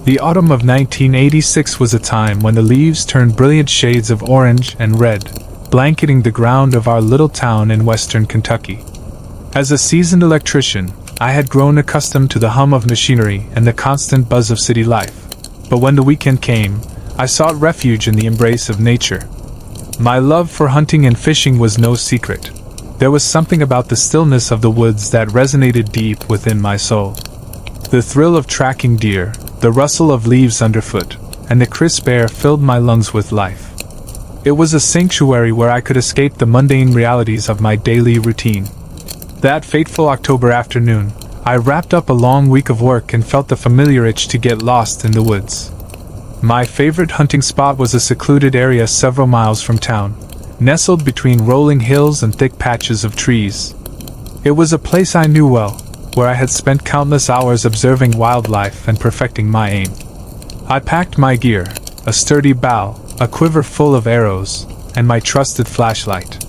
The autumn of 1986 was a time when the leaves turned brilliant shades of orange and red, blanketing the ground of our little town in western Kentucky. As a seasoned electrician, I had grown accustomed to the hum of machinery and the constant buzz of city life. But when the weekend came, I sought refuge in the embrace of nature. My love for hunting and fishing was no secret. There was something about the stillness of the woods that resonated deep within my soul. The thrill of tracking deer, the rustle of leaves underfoot, and the crisp air filled my lungs with life. It was a sanctuary where I could escape the mundane realities of my daily routine. That fateful October afternoon, I wrapped up a long week of work and felt the familiar itch to get lost in the woods. My favorite hunting spot was a secluded area several miles from town, nestled between rolling hills and thick patches of trees. It was a place I knew well, where I had spent countless hours observing wildlife and perfecting my aim. I packed my gear, a sturdy bow, a quiver full of arrows, and my trusted flashlight.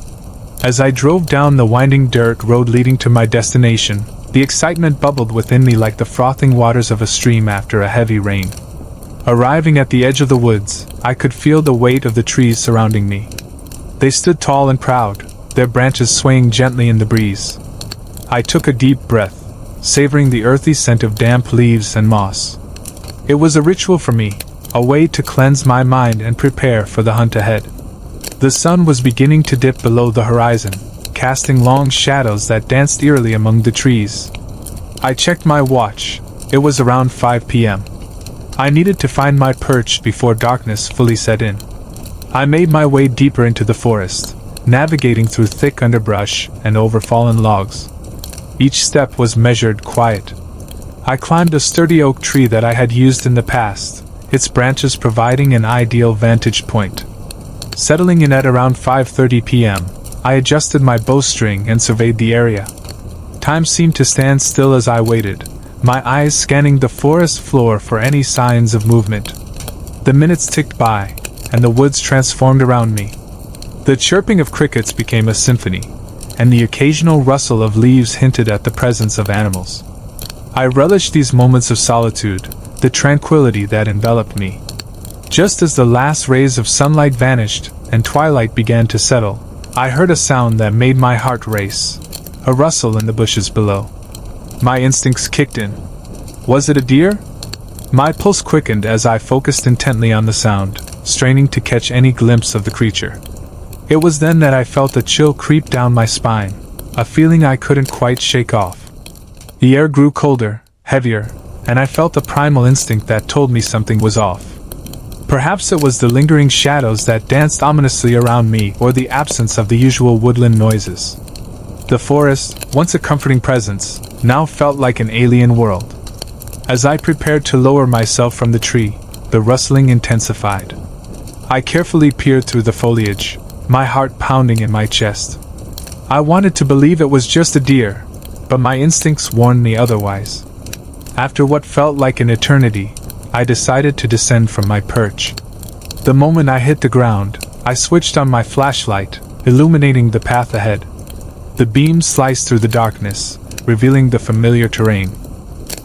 As I drove down the winding dirt road leading to my destination, the excitement bubbled within me like the frothing waters of a stream after a heavy rain. Arriving at the edge of the woods, I could feel the weight of the trees surrounding me. They stood tall and proud, their branches swaying gently in the breeze. I took a deep breath, savoring the earthy scent of damp leaves and moss. It was a ritual for me, a way to cleanse my mind and prepare for the hunt ahead. The sun was beginning to dip below the horizon, casting long shadows that danced eerily among the trees. I checked my watch. It was around 5 p.m. I needed to find my perch before darkness fully set in. I made my way deeper into the forest, navigating through thick underbrush and over fallen logs. Each step was measured, quiet. I climbed a sturdy oak tree that I had used in the past, its branches providing an ideal vantage point. Settling in at around 5:30 p.m., I adjusted my bowstring and surveyed the area. Time seemed to stand still as I waited, my eyes scanning the forest floor for any signs of movement. The minutes ticked by, and the woods transformed around me. The chirping of crickets became a symphony, and the occasional rustle of leaves hinted at the presence of animals. I relished these moments of solitude, the tranquility that enveloped me. Just as the last rays of sunlight vanished and twilight began to settle, I heard a sound that made my heart race, a rustle in the bushes below. My instincts kicked in. Was it a deer? My pulse quickened as I focused intently on the sound, straining to catch any glimpse of the creature. It was then that I felt a chill creep down my spine, a feeling I couldn't quite shake off. The air grew colder, heavier, and I felt a primal instinct that told me something was off. Perhaps it was the lingering shadows that danced ominously around me or the absence of the usual woodland noises. The forest, once a comforting presence, now felt like an alien world. As I prepared to lower myself from the tree, the rustling intensified. I carefully peered through the foliage, my heart pounding in my chest. I wanted to believe it was just a deer, but my instincts warned me otherwise. After what felt like an eternity, I decided to descend from my perch. The moment I hit the ground, I switched on my flashlight, illuminating the path ahead. The beam sliced through the darkness, revealing the familiar terrain.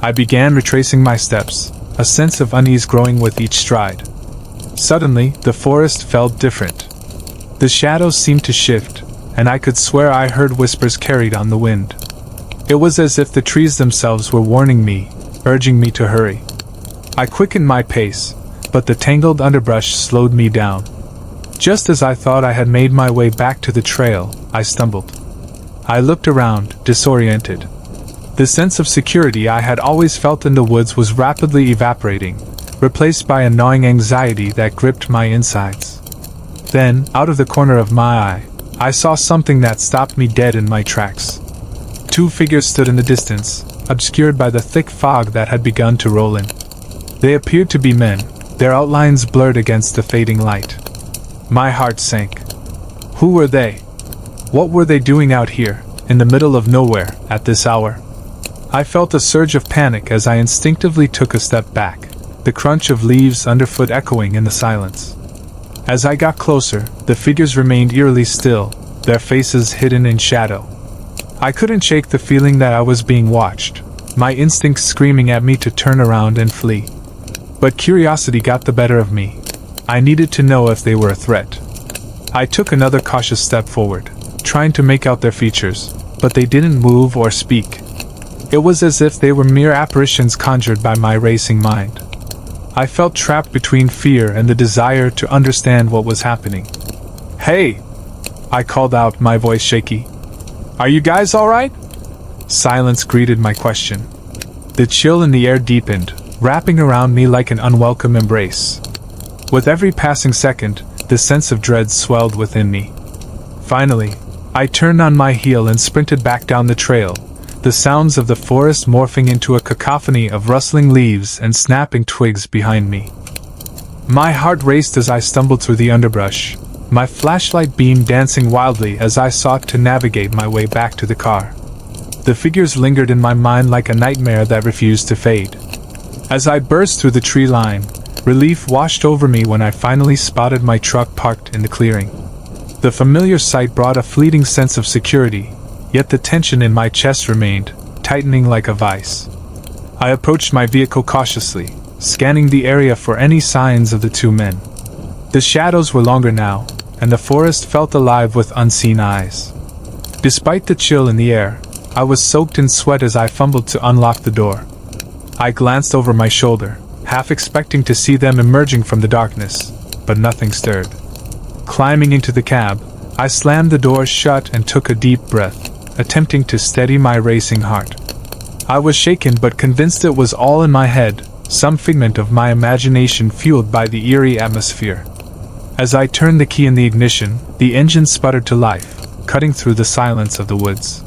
I began retracing my steps, a sense of unease growing with each stride. Suddenly, the forest felt different. The shadows seemed to shift, and I could swear I heard whispers carried on the wind. It was as if the trees themselves were warning me, urging me to hurry. I quickened my pace, but the tangled underbrush slowed me down. Just as I thought I had made my way back to the trail, I stumbled. I looked around, disoriented. The sense of security I had always felt in the woods was rapidly evaporating, replaced by a gnawing anxiety that gripped my insides. Then, out of the corner of my eye, I saw something that stopped me dead in my tracks. Two figures stood in the distance, obscured by the thick fog that had begun to roll in. They appeared to be men, their outlines blurred against the fading light. My heart sank. Who were they? What were they doing out here, in the middle of nowhere, at this hour? I felt a surge of panic as I instinctively took a step back, the crunch of leaves underfoot echoing in the silence. As I got closer, the figures remained eerily still, their faces hidden in shadow. I couldn't shake the feeling that I was being watched, my instincts screaming at me to turn around and flee. But curiosity got the better of me. I needed to know if they were a threat. I took another cautious step forward, trying to make out their features, but they didn't move or speak. It was as if they were mere apparitions conjured by my racing mind. I felt trapped between fear and the desire to understand what was happening. "Hey!" I called out, my voice shaky. "Are you guys alright?" Silence greeted my question. The chill in the air deepened, wrapping around me like an unwelcome embrace. With every passing second, the sense of dread swelled within me. Finally, I turned on my heel and sprinted back down the trail, the sounds of the forest morphing into a cacophony of rustling leaves and snapping twigs behind me. My heart raced as I stumbled through the underbrush, my flashlight beam dancing wildly as I sought to navigate my way back to the car. The figures lingered in my mind like a nightmare that refused to fade. As I burst through the tree line, relief washed over me when I finally spotted my truck parked in the clearing. The familiar sight brought a fleeting sense of security, yet the tension in my chest remained, tightening like a vice. I approached my vehicle cautiously, scanning the area for any signs of the two men. The shadows were longer now, and the forest felt alive with unseen eyes. Despite the chill in the air, I was soaked in sweat as I fumbled to unlock the door. I glanced over my shoulder, half expecting to see them emerging from the darkness, but nothing stirred. Climbing into the cab, I slammed the door shut and took a deep breath, attempting to steady my racing heart. I was shaken but convinced it was all in my head, some figment of my imagination fueled by the eerie atmosphere. As I turned the key in the ignition, the engine sputtered to life, cutting through the silence of the woods.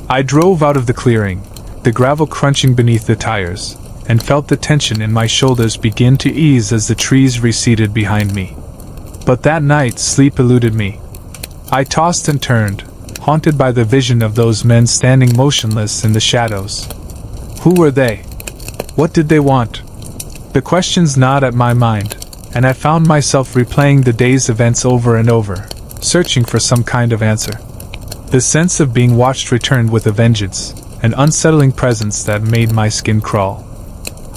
I drove out of the clearing, the gravel crunching beneath the tires, and felt the tension in my shoulders begin to ease as the trees receded behind me. But that night, sleep eluded me. I tossed and turned, haunted by the vision of those men standing motionless in the shadows. Who were they? What did they want? The questions gnawed at my mind, and I found myself replaying the day's events over and over, searching for some kind of answer. The sense of being watched returned with a vengeance, an unsettling presence that made my skin crawl.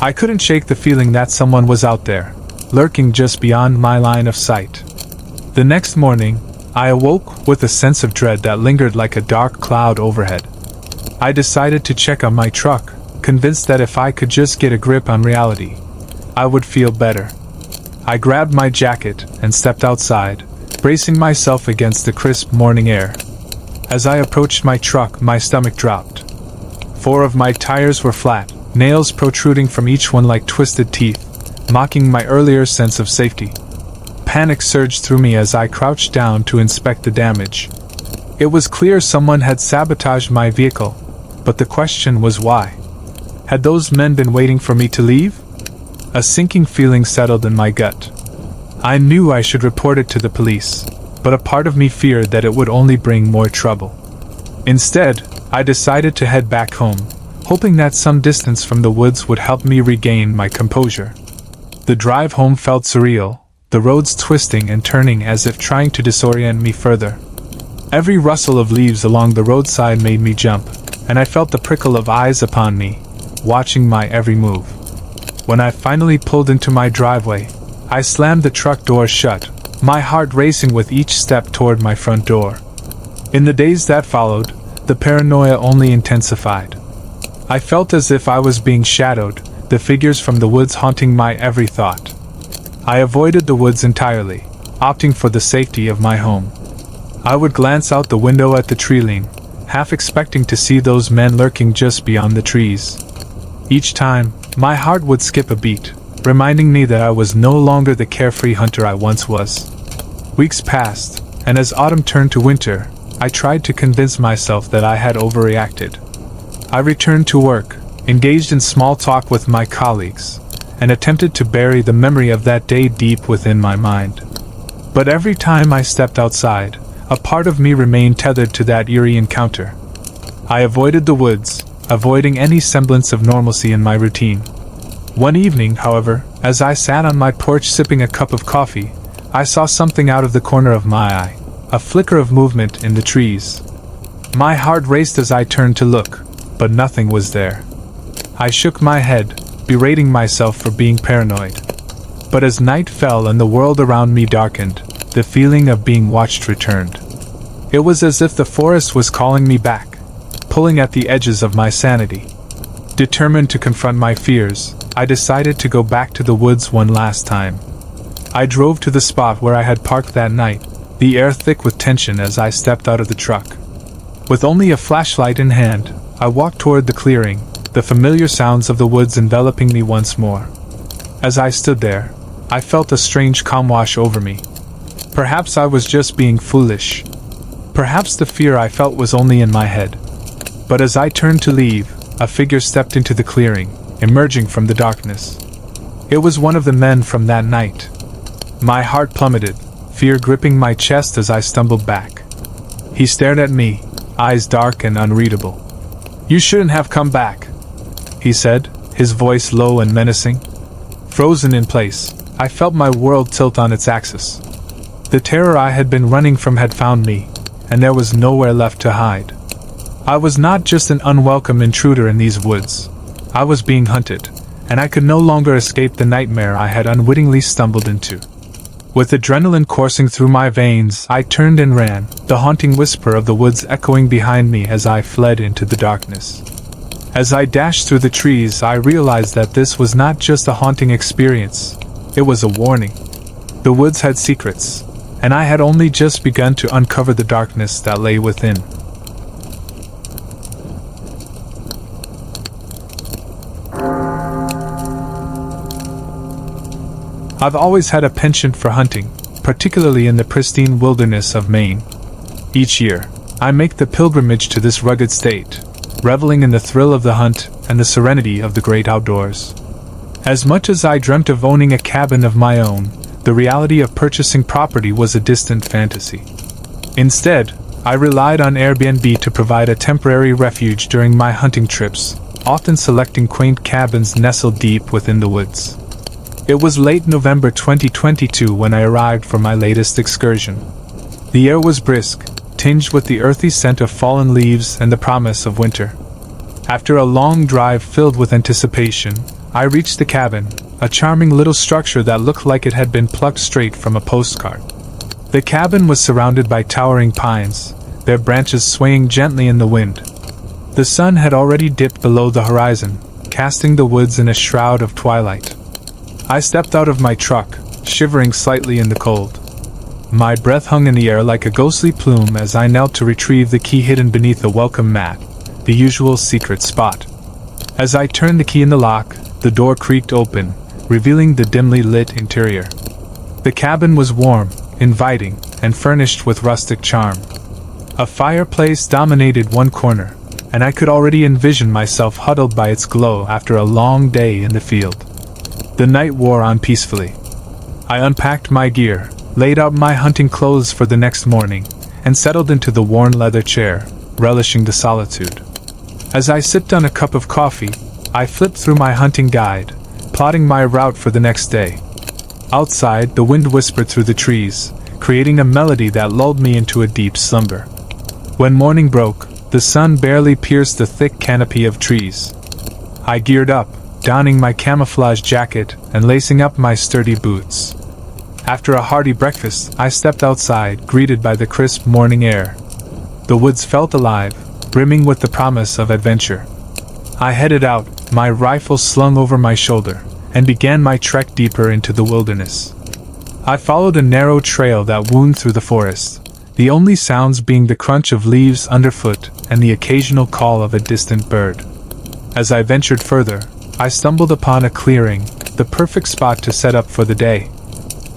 I couldn't shake the feeling that someone was out there, lurking just beyond my line of sight. The next morning, I awoke with a sense of dread that lingered like a dark cloud overhead. I decided to check on my truck, convinced that if I could just get a grip on reality, I would feel better. I grabbed my jacket and stepped outside, bracing myself against the crisp morning air. As I approached my truck, my stomach dropped. 4 of my tires were flat, nails protruding from each one like twisted teeth, mocking my earlier sense of safety. Panic surged through me as I crouched down to inspect the damage. It was clear someone had sabotaged my vehicle, but the question was why? Had those men been waiting for me to leave? A sinking feeling settled in my gut. I knew I should report it to the police, but a part of me feared that it would only bring more trouble. Instead, I decided to head back home, hoping that some distance from the woods would help me regain my composure. The drive home felt surreal, the roads twisting and turning as if trying to disorient me further. Every rustle of leaves along the roadside made me jump, and I felt the prickle of eyes upon me, watching my every move. When I finally pulled into my driveway, I slammed the truck door shut, my heart racing with each step toward my front door. In the days that followed, the paranoia only intensified. I felt as if I was being shadowed, the figures from the woods haunting my every thought. I avoided the woods entirely, opting for the safety of my home. I would glance out the window at the tree line, half expecting to see those men lurking just beyond the trees. Each time, my heart would skip a beat, reminding me that I was no longer the carefree hunter I once was. Weeks passed, and as autumn turned to winter, I tried to convince myself that I had overreacted. I returned to work, engaged in small talk with my colleagues, and attempted to bury the memory of that day deep within my mind. But every time I stepped outside, a part of me remained tethered to that eerie encounter. I avoided the woods, avoiding any semblance of normalcy in my routine. One evening, however, as I sat on my porch sipping a cup of coffee, I saw something out of the corner of my eye, a flicker of movement in the trees. My heart raced as I turned to look, but nothing was there. I shook my head, berating myself for being paranoid. But as night fell and the world around me darkened, the feeling of being watched returned. It was as if the forest was calling me back, pulling at the edges of my sanity. Determined to confront my fears, I decided to go back to the woods one last time. I drove to the spot where I had parked that night, the air thick with tension as I stepped out of the truck. With only a flashlight in hand, I walked toward the clearing, the familiar sounds of the woods enveloping me once more. As I stood there, I felt a strange calm wash over me. Perhaps I was just being foolish. Perhaps the fear I felt was only in my head. But as I turned to leave, a figure stepped into the clearing, emerging from the darkness. It was one of the men from that night. My heart plummeted, fear gripping my chest as I stumbled back. He stared at me, eyes dark and unreadable. "You shouldn't have come back," he said, his voice low and menacing. Frozen in place, I felt my world tilt on its axis. The terror I had been running from had found me, and there was nowhere left to hide. I was not just an unwelcome intruder in these woods. I was being hunted, and I could no longer escape the nightmare I had unwittingly stumbled into. With adrenaline coursing through my veins, I turned and ran, the haunting whisper of the woods echoing behind me as I fled into the darkness. As I dashed through the trees, I realized that this was not just a haunting experience, it was a warning. The woods had secrets, and I had only just begun to uncover the darkness that lay within. I've always had a penchant for hunting, particularly in the pristine wilderness of Maine. Each year, I make the pilgrimage to this rugged state, reveling in the thrill of the hunt and the serenity of the great outdoors. As much as I dreamt of owning a cabin of my own, the reality of purchasing property was a distant fantasy. Instead, I relied on Airbnb to provide a temporary refuge during my hunting trips, often selecting quaint cabins nestled deep within the woods. It was late November 2022 when I arrived for my latest excursion. The air was brisk, tinged with the earthy scent of fallen leaves and the promise of winter. After a long drive filled with anticipation, I reached the cabin, a charming little structure that looked like it had been plucked straight from a postcard. The cabin was surrounded by towering pines, their branches swaying gently in the wind. The sun had already dipped below the horizon, casting the woods in a shroud of twilight. I stepped out of my truck, shivering slightly in the cold. My breath hung in the air like a ghostly plume as I knelt to retrieve the key hidden beneath the welcome mat, the usual secret spot. As I turned the key in the lock, the door creaked open, revealing the dimly lit interior. The cabin was warm, inviting, and furnished with rustic charm. A fireplace dominated one corner, and I could already envision myself huddled by its glow after a long day in the field. The night wore on peacefully. I unpacked my gear, laid out my hunting clothes for the next morning, and settled into the worn leather chair, relishing the solitude. As I sipped on a cup of coffee, I flipped through my hunting guide, plotting my route for the next day. Outside, the wind whispered through the trees, creating a melody that lulled me into a deep slumber. When morning broke, the sun barely pierced the thick canopy of trees. I geared up, donning my camouflage jacket and lacing up my sturdy boots. After a hearty breakfast, I stepped outside, greeted by the crisp morning air. The woods felt alive, brimming with the promise of adventure. I headed out, my rifle slung over my shoulder, and began my trek deeper into the wilderness. I followed a narrow trail that wound through the forest, the only sounds being the crunch of leaves underfoot and the occasional call of a distant bird. As I ventured further, I stumbled upon a clearing, the perfect spot to set up for the day.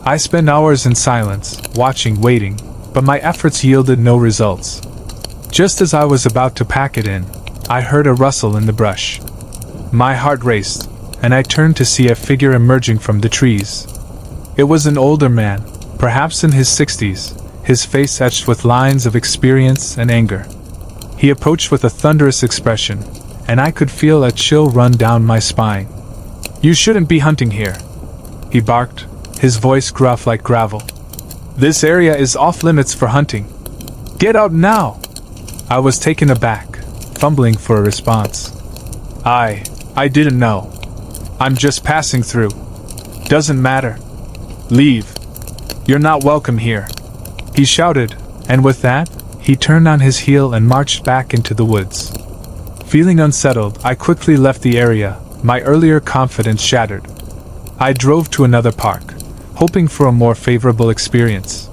I spent hours in silence, watching, waiting, but my efforts yielded no results. Just as I was about to pack it in, I heard a rustle in the brush. My heart raced, and I turned to see a figure emerging from the trees. It was an older man, perhaps in his 60s, his face etched with lines of experience and anger. He approached with a thunderous expression, and I could feel a chill run down my spine. "You shouldn't be hunting here," he barked, his voice gruff like gravel. "This area is off limits for hunting. Get out now!" I was taken aback, fumbling for a response. I didn't know. I'm just passing through. Doesn't matter. Leave. You're not welcome here," he shouted, and with that, he turned on his heel and marched back into the woods. Feeling unsettled, I quickly left the area, my earlier confidence shattered. I drove to another park, hoping for a more favorable experience.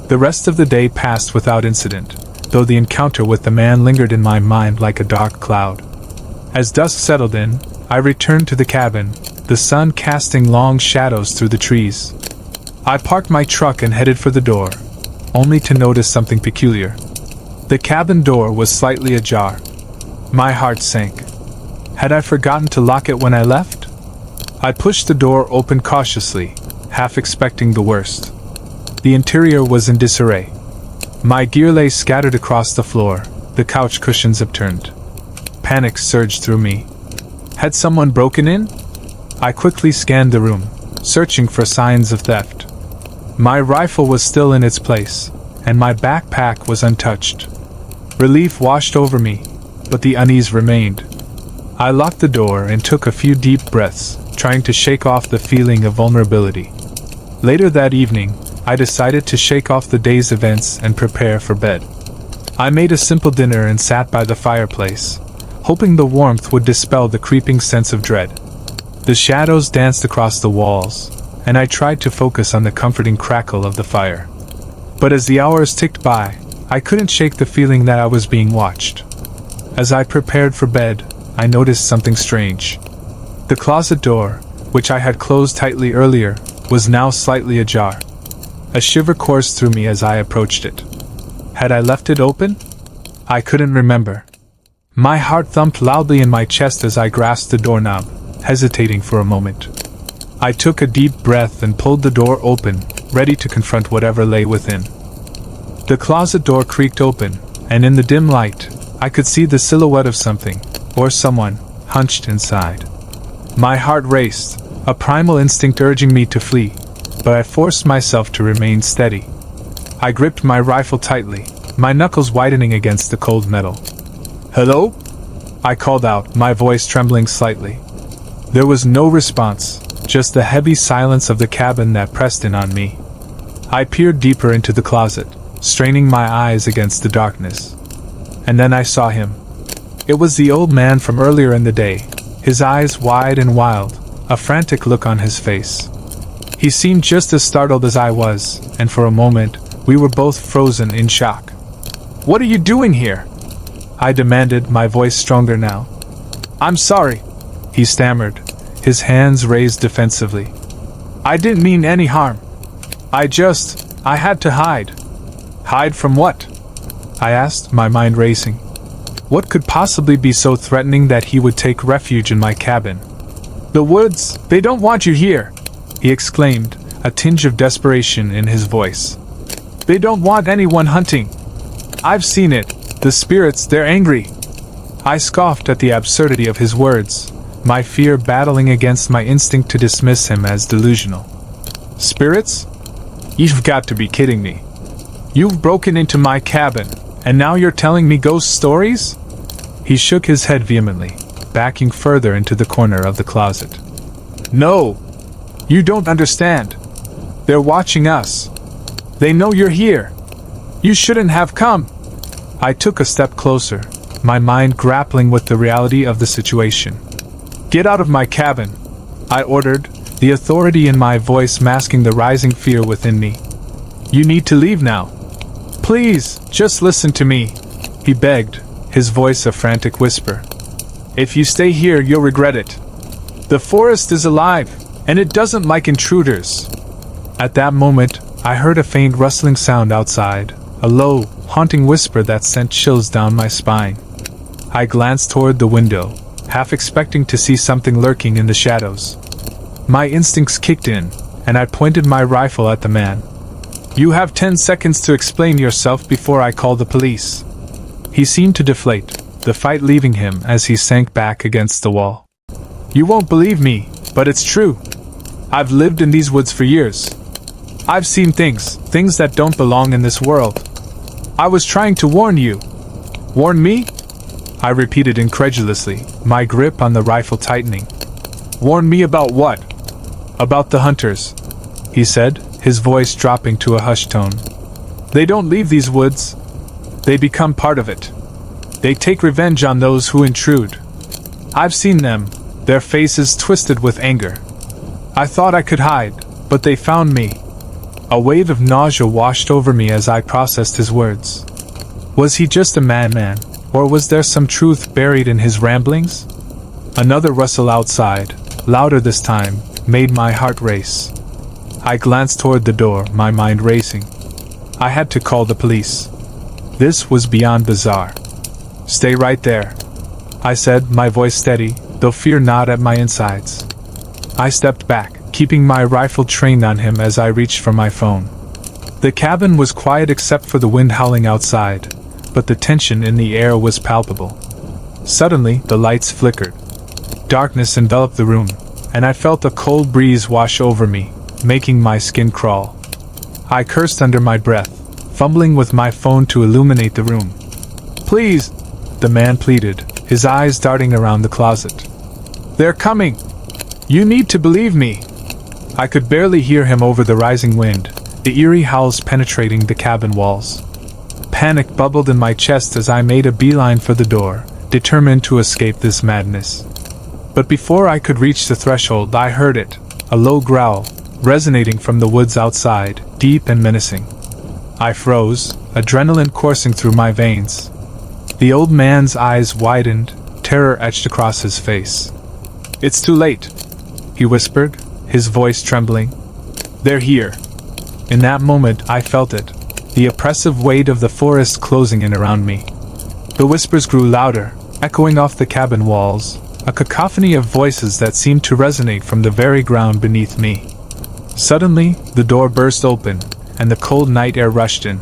The rest of the day passed without incident, though the encounter with the man lingered in my mind like a dark cloud. As dusk settled in, I returned to the cabin, the sun casting long shadows through the trees. I parked my truck and headed for the door, only to notice something peculiar. The cabin door was slightly ajar. My heart sank. Had I forgotten to lock it when I left? I pushed the door open cautiously, half expecting the worst. The interior was in disarray. My gear lay scattered across the floor, the couch cushions upturned. Panic surged through me. Had someone broken in? I quickly scanned the room, searching for signs of theft. My rifle was still in its place, and my backpack was untouched. Relief washed over me, but the unease remained. I locked the door and took a few deep breaths, trying to shake off the feeling of vulnerability. Later that evening, I decided to shake off the day's events and prepare for bed. I made a simple dinner and sat by the fireplace, hoping the warmth would dispel the creeping sense of dread. The shadows danced across the walls, and I tried to focus on the comforting crackle of the fire. But as the hours ticked by, I couldn't shake the feeling that I was being watched. As I prepared for bed, I noticed something strange. The closet door, which I had closed tightly earlier, was now slightly ajar. A shiver coursed through me as I approached it. Had I left it open? I couldn't remember. My heart thumped loudly in my chest as I grasped the doorknob, hesitating for a moment. I took a deep breath and pulled the door open, ready to confront whatever lay within. The closet door creaked open, and in the dim light, I could see the silhouette of something, or someone, hunched inside. My heart raced, a primal instinct urging me to flee, but I forced myself to remain steady. I gripped my rifle tightly, my knuckles widening against the cold metal. "Hello?" I called out, my voice trembling slightly. There was no response, just the heavy silence of the cabin that pressed in on me. I peered deeper into the closet, straining my eyes against the darkness. And then I saw him. It was the old man from earlier in the day, his eyes wide and wild, a frantic look on his face. He seemed just as startled as I was, and for a moment, we were both frozen in shock. "What are you doing here?" I demanded, my voice stronger now. "I'm sorry," he stammered, his hands raised defensively. "I didn't mean any harm. I had to hide." "Hide from what?" I asked, my mind racing. What could possibly be so threatening that he would take refuge in my cabin? "The woods, they don't want you here," he exclaimed, a tinge of desperation in his voice. "They don't want anyone hunting. I've seen it. The spirits, they're angry." I scoffed at the absurdity of his words, my fear battling against my instinct to dismiss him as delusional. "Spirits? You've got to be kidding me. You've broken into my cabin, and now you're telling me ghost stories?" He shook his head vehemently, backing further into the corner of the closet. "No! You don't understand. They're watching us. They know you're here. You shouldn't have come." I took a step closer, my mind grappling with the reality of the situation. "Get out of my cabin," I ordered, the authority in my voice masking the rising fear within me. "You need to leave now. Please, just listen to me," he begged, his voice a frantic whisper. "If you stay here, you'll regret it. The forest is alive, and it doesn't like intruders." At that moment, I heard a faint rustling sound outside, a low, haunting whisper that sent chills down my spine. I glanced toward the window, half expecting to see something lurking in the shadows. My instincts kicked in, and I pointed my rifle at the man. "You have 10 seconds to explain yourself before I call the police." He seemed to deflate, the fight leaving him as he sank back against the wall. "You won't believe me, but it's true. I've lived in these woods for years. I've seen things that don't belong in this world. I was trying to warn you." "Warn me?" I repeated incredulously, my grip on the rifle tightening. Warn me about what? About the hunters, he said, his voice dropping to a hushed tone. They don't leave these woods. They become part of it. They take revenge on those who intrude. I've seen them, their faces twisted with anger. I thought I could hide, but they found me. A wave of nausea washed over me as I processed his words. Was he just a madman, or was there some truth buried in his ramblings? Another rustle outside, louder this time, made my heart race. I glanced toward the door, my mind racing. I had to call the police. This was beyond bizarre. Stay right there, I said, my voice steady, though fear gnawed at my insides. I stepped back, keeping my rifle trained on him as I reached for my phone. The cabin was quiet except for the wind howling outside, but the tension in the air was palpable. Suddenly, the lights flickered. Darkness enveloped the room, and I felt a cold breeze wash over me, making my skin crawl. I cursed under my breath, fumbling with my phone to illuminate the room. Please, the man pleaded, his eyes darting around the closet. They're coming! You need to believe me! I could barely hear him over the rising wind, the eerie howls penetrating the cabin walls. Panic bubbled in my chest as I made a beeline for the door, determined to escape this madness. But before I could reach the threshold, I heard it, a low growl, resonating from the woods outside, deep and menacing. I froze, adrenaline coursing through my veins. The old man's eyes widened, terror etched across his face. It's too late, he whispered, his voice trembling. They're here. In that moment I felt it, the oppressive weight of the forest closing in around me. The whispers grew louder, echoing off the cabin walls, a cacophony of voices that seemed to resonate from the very ground beneath me. Suddenly, the door burst open, and the cold night air rushed in.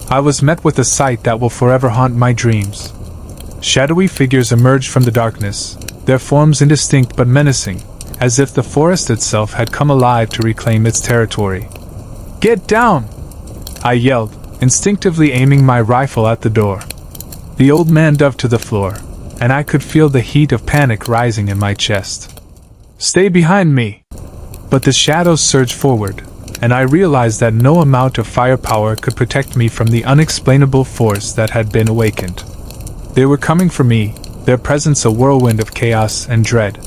I was met with a sight that will forever haunt my dreams. Shadowy figures emerged from the darkness, their forms indistinct but menacing, as if the forest itself had come alive to reclaim its territory. Get down! I yelled, instinctively aiming my rifle at the door. The old man dove to the floor, and I could feel the heat of panic rising in my chest. Stay behind me! But the shadows surged forward, and I realized that no amount of firepower could protect me from the unexplainable force that had been awakened. They were coming for me, their presence a whirlwind of chaos and dread.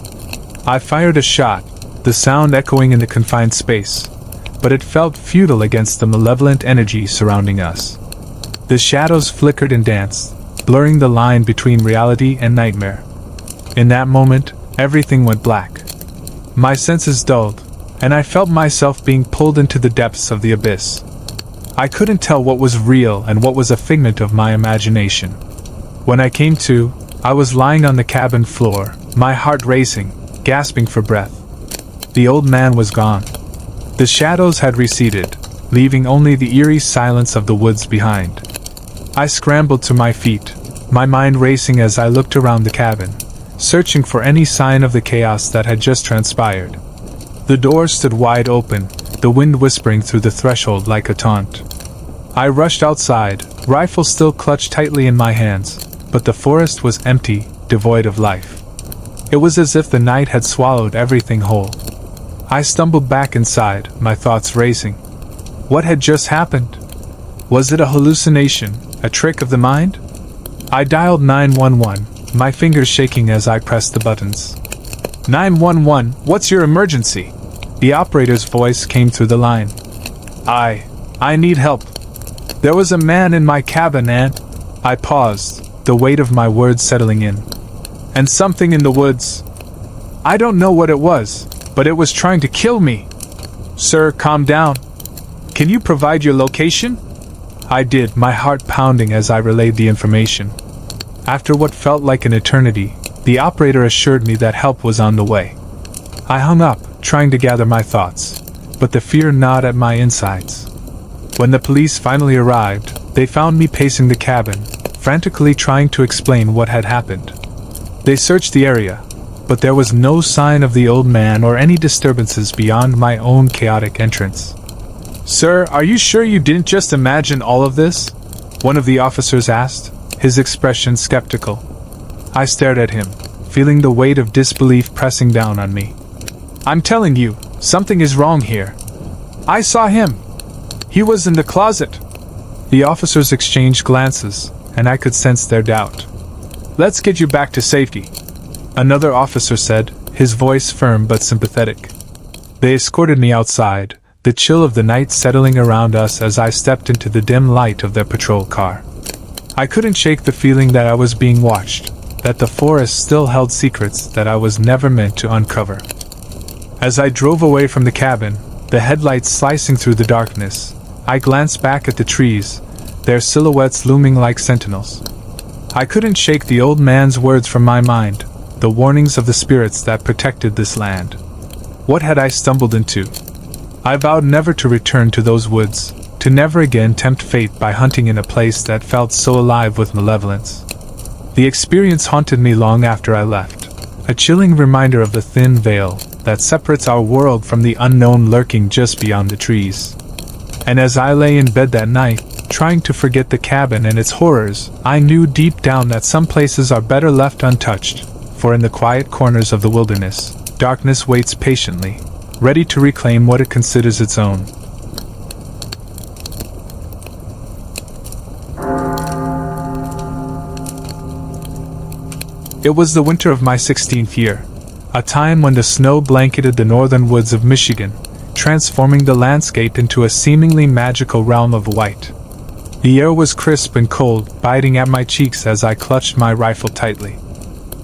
I fired a shot, the sound echoing in the confined space, but it felt futile against the malevolent energy surrounding us. The shadows flickered and danced, blurring the line between reality and nightmare. In that moment, everything went black. My senses dulled, and I felt myself being pulled into the depths of the abyss. I couldn't tell what was real and what was a figment of my imagination. When I came to, I was lying on the cabin floor, my heart racing, gasping for breath. The old man was gone. The shadows had receded, leaving only the eerie silence of the woods behind. I scrambled to my feet, my mind racing as I looked around the cabin, searching for any sign of the chaos that had just transpired. The door stood wide open, the wind whispering through the threshold like a taunt. I rushed outside, rifle still clutched tightly in my hands, but the forest was empty, devoid of life. It was as if the night had swallowed everything whole. I stumbled back inside, my thoughts racing. What had just happened? Was it a hallucination, a trick of the mind? I dialed 911, my fingers shaking as I pressed the buttons. 911, what's your emergency? The operator's voice came through the line. I need help. There was a man in my cabin and... I paused, the weight of my words settling in. And something in the woods. I don't know what it was, but it was trying to kill me. Sir, calm down. Can you provide your location? I did, my heart pounding as I relayed the information. After what felt like an eternity, the operator assured me that help was on the way. I hung up, trying to gather my thoughts, but the fear gnawed at my insides. When the police finally arrived, they found me pacing the cabin, frantically trying to explain what had happened. They searched the area, but there was no sign of the old man or any disturbances beyond my own chaotic entrance. Sir, are you sure you didn't just imagine all of this? One of the officers asked, his expression skeptical. I stared at him, feeling the weight of disbelief pressing down on me. "I'm telling you, something is wrong here. I saw him. He was in the closet." The officers exchanged glances, and I could sense their doubt. "Let's get you back to safety," another officer said, his voice firm but sympathetic. They escorted me outside, the chill of the night settling around us as I stepped into the dim light of their patrol car. I couldn't shake the feeling that I was being watched, that the forest still held secrets that I was never meant to uncover. As I drove away from the cabin, the headlights slicing through the darkness, I glanced back at the trees, their silhouettes looming like sentinels. I couldn't shake the old man's words from my mind, the warnings of the spirits that protected this land. What had I stumbled into? I vowed never to return to those woods, to never again tempt fate by hunting in a place that felt so alive with malevolence. The experience haunted me long after I left, a chilling reminder of the thin veil that separates our world from the unknown lurking just beyond the trees. And as I lay in bed that night, trying to forget the cabin and its horrors, I knew deep down that some places are better left untouched, for in the quiet corners of the wilderness, darkness waits patiently, ready to reclaim what it considers its own. It was the winter of my 16th year, a time when the snow blanketed the northern woods of Michigan, transforming the landscape into a seemingly magical realm of white. The air was crisp and cold, biting at my cheeks as I clutched my rifle tightly.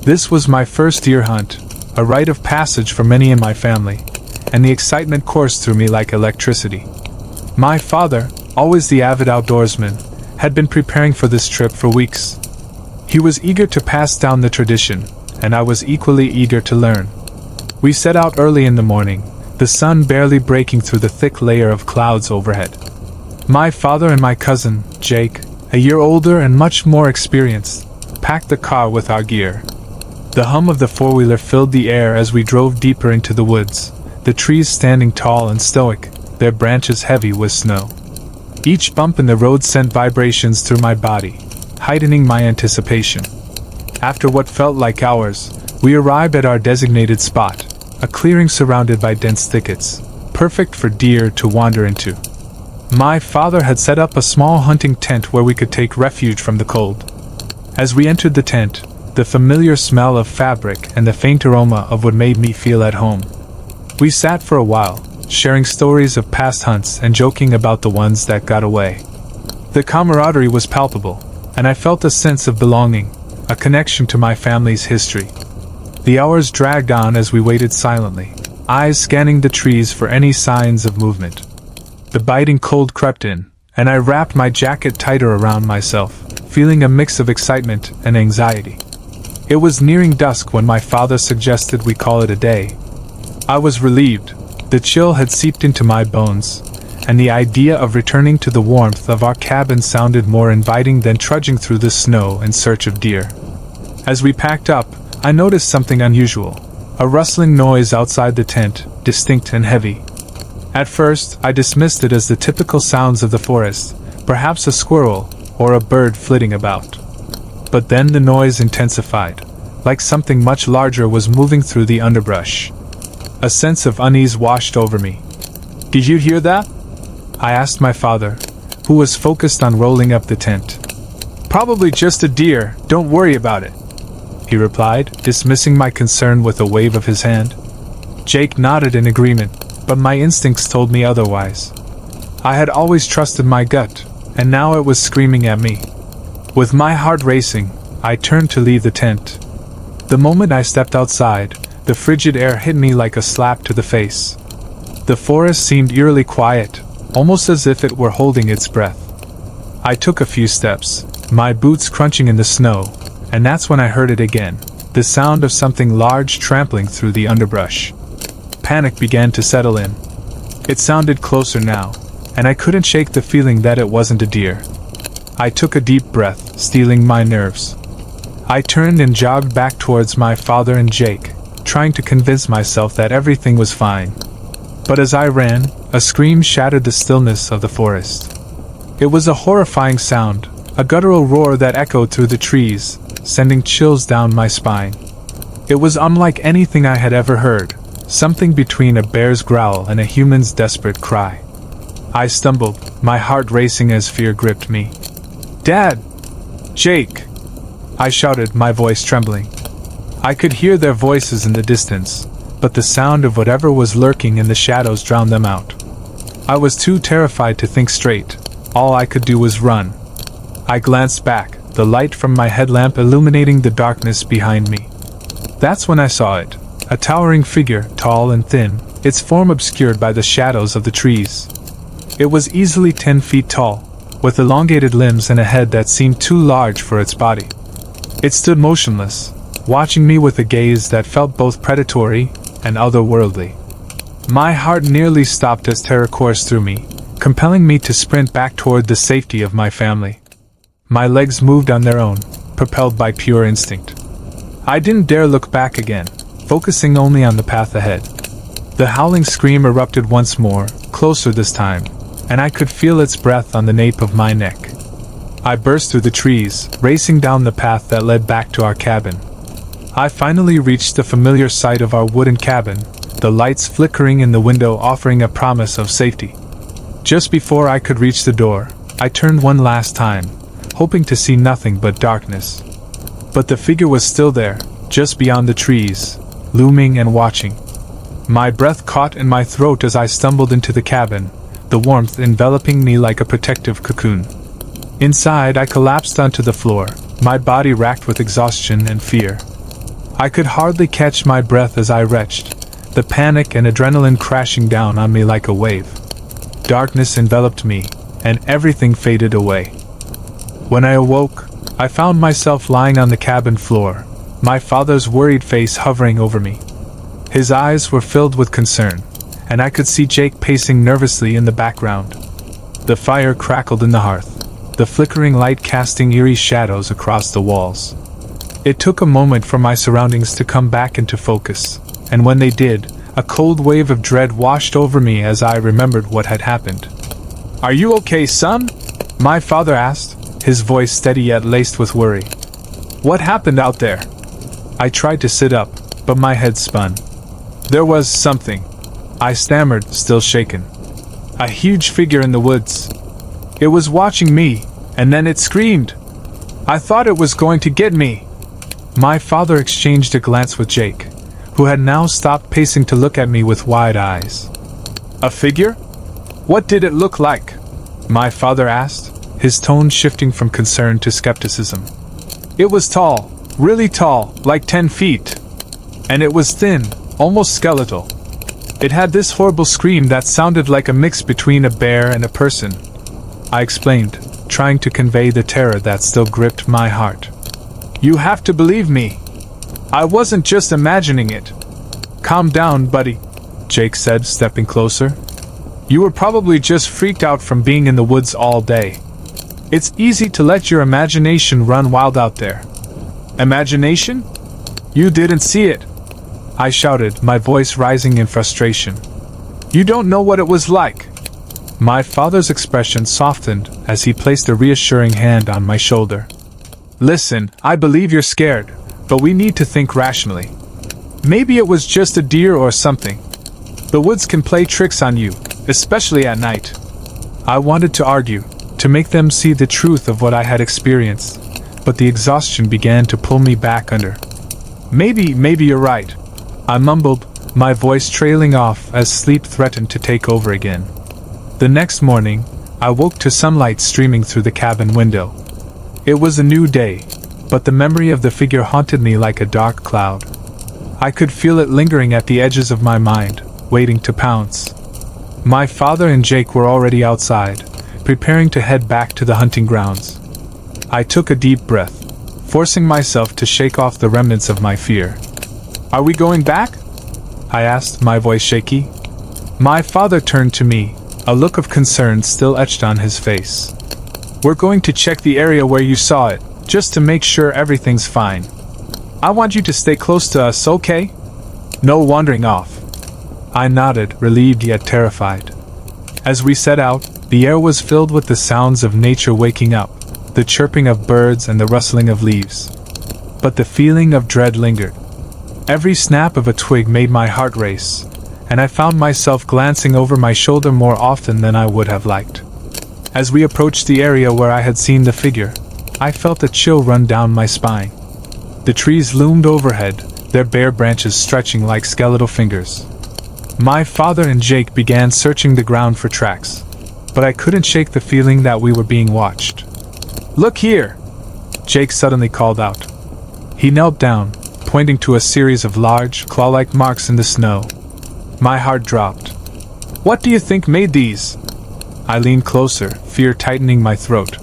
This was my first deer hunt, a rite of passage for many in my family, and the excitement coursed through me like electricity. My father, always the avid outdoorsman, had been preparing for this trip for weeks. He was eager to pass down the tradition, and I was equally eager to learn. We set out early in the morning, the sun barely breaking through the thick layer of clouds overhead. My father and my cousin, Jake, a year older and much more experienced, packed the car with our gear. The hum of the four-wheeler filled the air as we drove deeper into the woods, the trees standing tall and stoic, their branches heavy with snow. Each bump in the road sent vibrations through my body, heightening my anticipation. After what felt like hours, we arrived at our designated spot, a clearing surrounded by dense thickets, perfect for deer to wander into. My father had set up a small hunting tent where we could take refuge from the cold. As we entered the tent, the familiar smell of fabric and the faint aroma of what made me feel at home. We sat for a while, sharing stories of past hunts and joking about the ones that got away. The camaraderie was palpable, and I felt a sense of belonging, a connection to my family's history. The hours dragged on as we waited silently, eyes scanning the trees for any signs of movement. The biting cold crept in, and I wrapped my jacket tighter around myself, feeling a mix of excitement and anxiety. It was nearing dusk when my father suggested we call it a day. I was relieved. The chill had seeped into my bones, and the idea of returning to the warmth of our cabin sounded more inviting than trudging through the snow in search of deer. As we packed up, I noticed something unusual, a rustling noise outside the tent, distinct and heavy. At first, I dismissed it as the typical sounds of the forest, perhaps a squirrel or a bird flitting about. But then the noise intensified, like something much larger was moving through the underbrush. A sense of unease washed over me. "Did you hear that?" I asked my father, who was focused on rolling up the tent. "Probably just a deer, don't worry about it," he replied, dismissing my concern with a wave of his hand. Jake nodded in agreement, but my instincts told me otherwise. I had always trusted my gut, and now it was screaming at me. With my heart racing, I turned to leave the tent. The moment I stepped outside, the frigid air hit me like a slap to the face. The forest seemed eerily quiet, almost as if it were holding its breath. I took a few steps, my boots crunching in the snow, and that's when I heard it again, the sound of something large trampling through the underbrush. Panic began to settle in. It sounded closer now, and I couldn't shake the feeling that it wasn't a deer. I took a deep breath, steeling my nerves. I turned and jogged back towards my father and Jake, trying to convince myself that everything was fine. But as I ran, a scream shattered the stillness of the forest. It was a horrifying sound, a guttural roar that echoed through the trees, sending chills down my spine. It was unlike anything I had ever heard, something between a bear's growl and a human's desperate cry. I stumbled, my heart racing as fear gripped me. "Dad! Jake!" I shouted, my voice trembling. I could hear their voices in the distance, but the sound of whatever was lurking in the shadows drowned them out. I was too terrified to think straight. All I could do was run. I glanced back, the light from my headlamp illuminating the darkness behind me. That's when I saw it. A towering figure, tall and thin, its form obscured by the shadows of the trees. It was easily 10 feet tall, with elongated limbs and a head that seemed too large for its body. It stood motionless, watching me with a gaze that felt both predatory and otherworldly. My heart nearly stopped as terror coursed through me, compelling me to sprint back toward the safety of my family. My legs moved on their own, propelled by pure instinct. I didn't dare look back again, focusing only on the path ahead. The howling scream erupted once more, closer this time, and I could feel its breath on the nape of my neck. I burst through the trees, racing down the path that led back to our cabin. I finally reached the familiar sight of our wooden cabin, the lights flickering in the window offering a promise of safety. Just before I could reach the door, I turned one last time, hoping to see nothing but darkness. But the figure was still there, just beyond the trees, looming and watching. My breath caught in my throat as I stumbled into the cabin, the warmth enveloping me like a protective cocoon. Inside, I collapsed onto the floor, my body racked with exhaustion and fear. I could hardly catch my breath as I retched, the panic and adrenaline crashing down on me like a wave. Darkness enveloped me, and everything faded away. When I awoke, I found myself lying on the cabin floor, my father's worried face hovering over me. His eyes were filled with concern, and I could see Jake pacing nervously in the background. The fire crackled in the hearth, the flickering light casting eerie shadows across the walls. It took a moment for my surroundings to come back into focus, and when they did, a cold wave of dread washed over me as I remembered what had happened. "Are you okay, son?" my father asked, his voice steady yet laced with worry. "What happened out there?" I tried to sit up, but my head spun. "There was something," I stammered, still shaken. "A huge figure in the woods. It was watching me, and then it screamed. I thought it was going to get me." My father exchanged a glance with Jake, who had now stopped pacing to look at me with wide eyes. "A figure? What did it look like?" my father asked, his tone shifting from concern to skepticism. "It was tall, really tall, like 10 feet. And it was thin, almost skeletal. It had this horrible scream that sounded like a mix between a bear and a person," I explained, trying to convey the terror that still gripped my heart. "You have to believe me. I wasn't just imagining it." "Calm down, buddy," Jake said, stepping closer. "You were probably just freaked out from being in the woods all day. It's easy to let your imagination run wild out there." "Imagination? You didn't see it," I shouted, my voice rising in frustration. "You don't know what it was like." My father's expression softened as he placed a reassuring hand on my shoulder. "Listen, I believe you're scared, but we need to think rationally. Maybe it was just a deer or something. The woods can play tricks on you, especially at night." I wanted to argue, to make them see the truth of what I had experienced, but the exhaustion began to pull me back under. Maybe you're right," I mumbled, my voice trailing off as sleep threatened to take over again. The next morning, I woke to sunlight streaming through the cabin window. It was a new day, but the memory of the figure haunted me like a dark cloud. I could feel it lingering at the edges of my mind, waiting to pounce. My father and Jake were already outside, preparing to head back to the hunting grounds. I took a deep breath, forcing myself to shake off the remnants of my fear. "Are we going back?" I asked, my voice shaky. My father turned to me, a look of concern still etched on his face. "We're going to check the area where you saw it, just to make sure everything's fine. I want you to stay close to us, okay? No wandering off." I nodded, relieved yet terrified. As we set out, the air was filled with the sounds of nature waking up, the chirping of birds and the rustling of leaves. But the feeling of dread lingered. Every snap of a twig made my heart race, and I found myself glancing over my shoulder more often than I would have liked. As we approached the area where I had seen the figure, I felt a chill run down my spine. The trees loomed overhead, their bare branches stretching like skeletal fingers. My father and Jake began searching the ground for tracks, but I couldn't shake the feeling that we were being watched. "Look here!" Jake suddenly called out. He knelt down, pointing to a series of large, claw-like marks in the snow. My heart dropped. "What do you think made these?" I leaned closer, fear tightening my throat.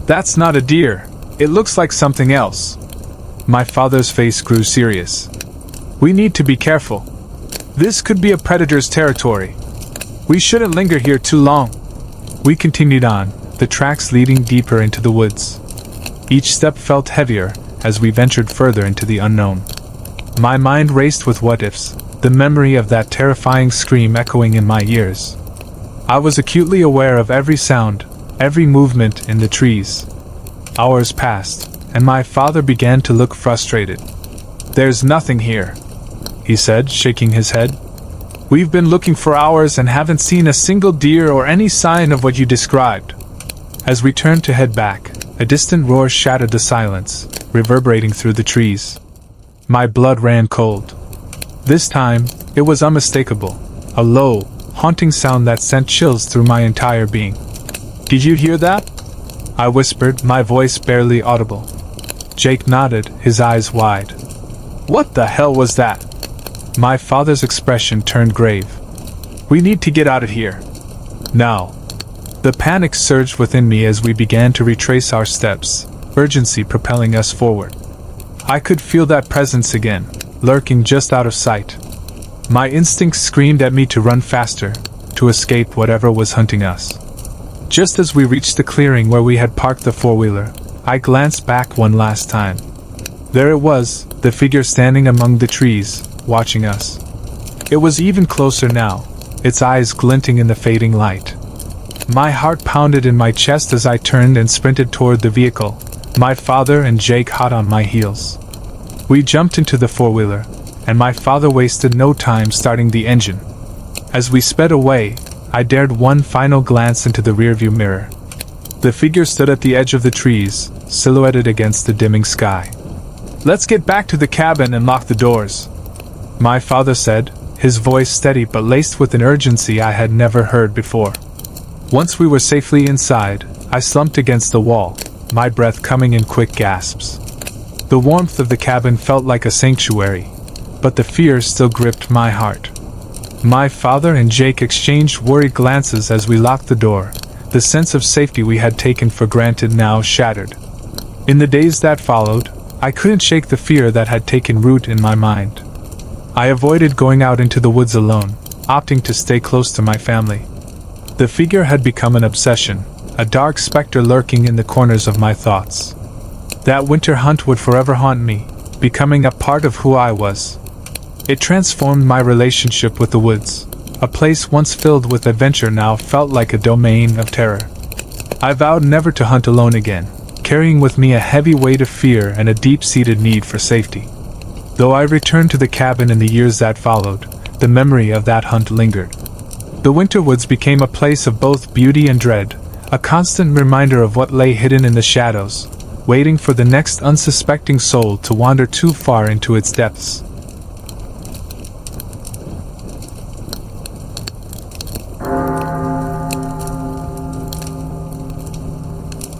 "That's not a deer. It looks like something else." My father's face grew serious. "We need to be careful. This could be a predator's territory. We shouldn't linger here too long." We continued on, the tracks leading deeper into the woods. Each step felt heavier as we ventured further into the unknown. My mind raced with what-ifs, the memory of that terrifying scream echoing in my ears. I was acutely aware of every sound, every movement in the trees. Hours passed, and my father began to look frustrated. "There's nothing here," he said, shaking his head. "We've been looking for hours and haven't seen a single deer or any sign of what you described." As we turned to head back, a distant roar shattered the silence, reverberating through the trees. My blood ran cold. This time, it was unmistakable, a low, haunting sound that sent chills through my entire being. "Did you hear that?" I whispered, my voice barely audible. Jake nodded, his eyes wide. "What the hell was that?" My father's expression turned grave. "We need to get out of here. Now." The panic surged within me as we began to retrace our steps, urgency propelling us forward. I could feel that presence again, lurking just out of sight. My instincts screamed at me to run faster, to escape whatever was hunting us. Just as we reached the clearing where we had parked the four-wheeler, I glanced back one last time. There it was, the figure standing among the trees, watching us. It was even closer now, its eyes glinting in the fading light. My heart pounded in my chest as I turned and sprinted toward the vehicle, my father and Jake hot on my heels. We jumped into the four-wheeler, and my father wasted no time starting the engine. As we sped away, I dared one final glance into the rearview mirror. The figure stood at the edge of the trees, silhouetted against the dimming sky. "Let's get back to the cabin and lock the doors," my father said, his voice steady but laced with an urgency I had never heard before. Once we were safely inside, I slumped against the wall, my breath coming in quick gasps. The warmth of the cabin felt like a sanctuary, but the fear still gripped my heart. My father and Jake exchanged worried glances as we locked the door, the sense of safety we had taken for granted now shattered. In the days that followed, I couldn't shake the fear that had taken root in my mind. I avoided going out into the woods alone, opting to stay close to my family. The figure had become an obsession, a dark specter lurking in the corners of my thoughts. That winter hunt would forever haunt me, becoming a part of who I was. It transformed my relationship with the woods. A place once filled with adventure now felt like a domain of terror. I vowed never to hunt alone again, carrying with me a heavy weight of fear and a deep-seated need for safety. Though I returned to the cabin in the years that followed, the memory of that hunt lingered. The winter woods became a place of both beauty and dread, a constant reminder of what lay hidden in the shadows, waiting for the next unsuspecting soul to wander too far into its depths.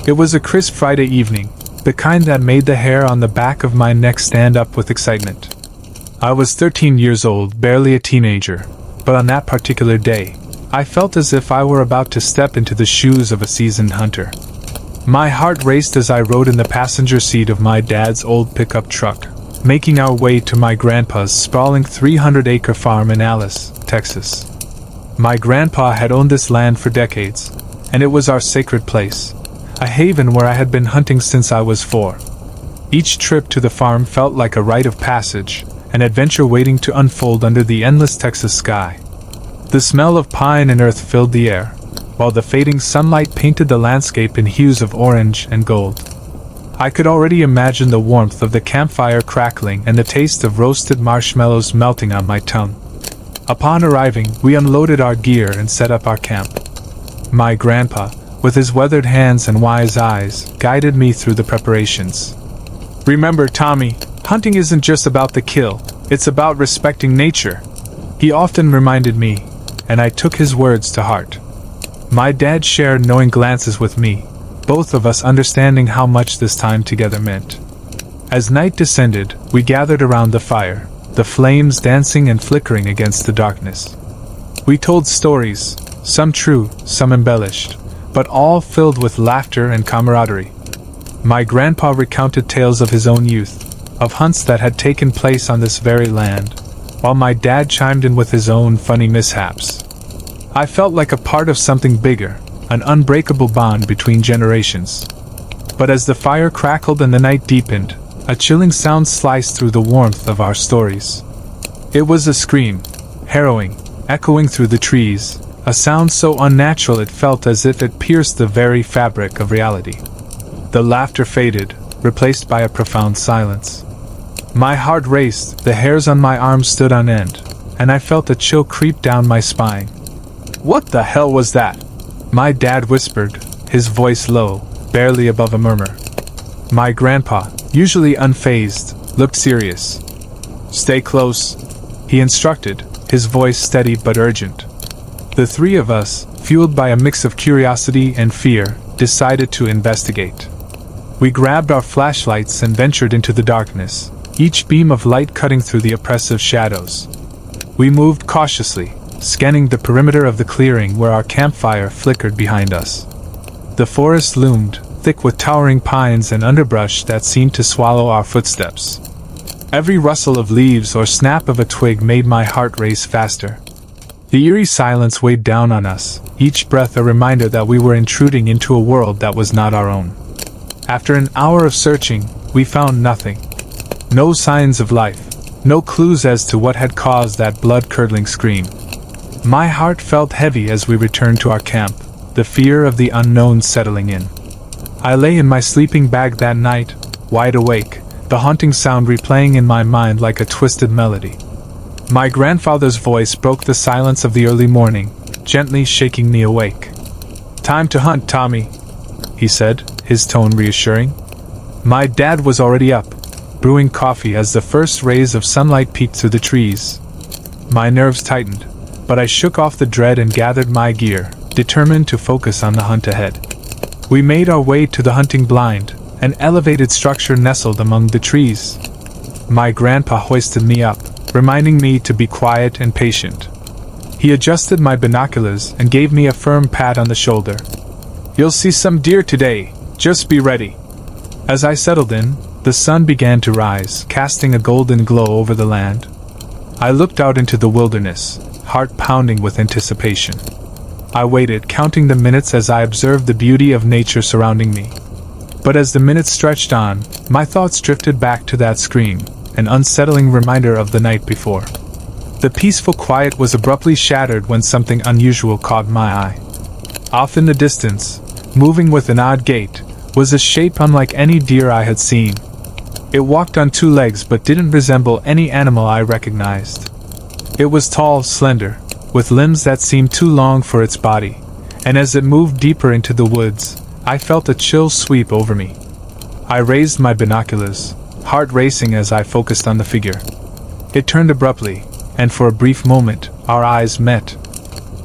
It was a crisp Friday evening, the kind that made the hair on the back of my neck stand up with excitement. I was 13 years old, barely a teenager, but on that particular day, I felt as if I were about to step into the shoes of a seasoned hunter. My heart raced as I rode in the passenger seat of my dad's old pickup truck, making our way to my grandpa's sprawling 300-acre farm in Alice, Texas. My grandpa had owned this land for decades, and it was our sacred place, a haven where I had been hunting since I was 4. Each trip to the farm felt like a rite of passage, an adventure waiting to unfold under the endless Texas sky. The smell of pine and earth filled the air, while the fading sunlight painted the landscape in hues of orange and gold. I could already imagine the warmth of the campfire crackling and the taste of roasted marshmallows melting on my tongue. Upon arriving, we unloaded our gear and set up our camp. My grandpa, with his weathered hands and wise eyes, guided me through the preparations. "Remember, Tommy, hunting isn't just about the kill, it's about respecting nature," he often reminded me, and I took his words to heart. My dad shared knowing glances with me, both of us understanding how much this time together meant. As night descended, we gathered around the fire, the flames dancing and flickering against the darkness. We told stories, some true, some embellished, but all filled with laughter and camaraderie. My grandpa recounted tales of his own youth, of hunts that had taken place on this very land, while my dad chimed in with his own funny mishaps. I felt like a part of something bigger, an unbreakable bond between generations. But as the fire crackled and the night deepened, a chilling sound sliced through the warmth of our stories. It was a scream, harrowing, echoing through the trees, a sound so unnatural it felt as if it pierced the very fabric of reality. The laughter faded, replaced by a profound silence. My heart raced, the hairs on my arms stood on end, and I felt a chill creep down my spine. "What the hell was that?" my dad whispered, his voice low, barely above a murmur. My grandpa, usually unfazed, looked serious. "Stay close," he instructed, his voice steady but urgent. The three of us, fueled by a mix of curiosity and fear, decided to investigate. We grabbed our flashlights and ventured into the darkness, each beam of light cutting through the oppressive shadows. We moved cautiously, scanning the perimeter of the clearing where our campfire flickered behind us. The forest loomed, thick with towering pines and underbrush that seemed to swallow our footsteps. Every rustle of leaves or snap of a twig made my heart race faster. The eerie silence weighed down on us, each breath a reminder that we were intruding into a world that was not our own. After an hour of searching, we found nothing. No signs of life, no clues as to what had caused that blood-curdling scream. My heart felt heavy as we returned to our camp, the fear of the unknown settling in. I lay in my sleeping bag that night, wide awake, the haunting sound replaying in my mind like a twisted melody. My grandfather's voice broke the silence of the early morning, gently shaking me awake. "Time to hunt, Tommy," he said, his tone reassuring. My dad was already up, brewing coffee as the first rays of sunlight peeked through the trees. My nerves tightened, but I shook off the dread and gathered my gear, determined to focus on the hunt ahead. We made our way to the hunting blind, an elevated structure nestled among the trees. My grandpa hoisted me up, reminding me to be quiet and patient. He adjusted my binoculars and gave me a firm pat on the shoulder. "You'll see some deer today, just be ready." As I settled in, the sun began to rise, casting a golden glow over the land. I looked out into the wilderness, heart pounding with anticipation. I waited, counting the minutes as I observed the beauty of nature surrounding me. But as the minutes stretched on, my thoughts drifted back to that scream, an unsettling reminder of the night before. The peaceful quiet was abruptly shattered when something unusual caught my eye. Off in the distance, moving with an odd gait, was a shape unlike any deer I had seen. It walked on two legs but didn't resemble any animal I recognized. It was tall, slender, with limbs that seemed too long for its body, and as it moved deeper into the woods, I felt a chill sweep over me. I raised my binoculars, heart racing as I focused on the figure. It turned abruptly, and for a brief moment, our eyes met.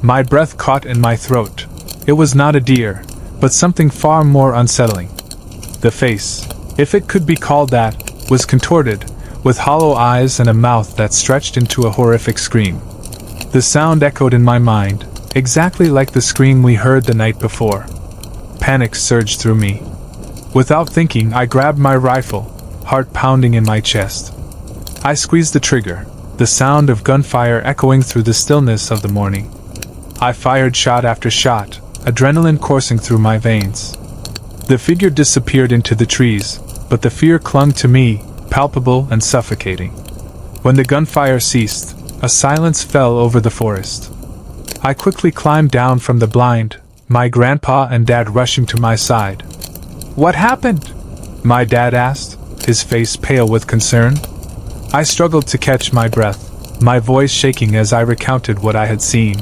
My breath caught in my throat. It was not a deer, but something far more unsettling. The face, if it could be called that, was contorted, with hollow eyes and a mouth that stretched into a horrific scream. The sound echoed in my mind, exactly like the scream we heard the night before. Panic surged through me. Without thinking, I grabbed my rifle, heart pounding in my chest. I squeezed the trigger, the sound of gunfire echoing through the stillness of the morning. I fired shot after shot, adrenaline coursing through my veins. The figure disappeared into the trees, but the fear clung to me, palpable and suffocating. When the gunfire ceased, a silence fell over the forest. I quickly climbed down from the blind, my grandpa and dad rushing to my side. "What happened?" My dad asked, his face pale with concern. I struggled to catch my breath, my voice shaking as I recounted what I had seen.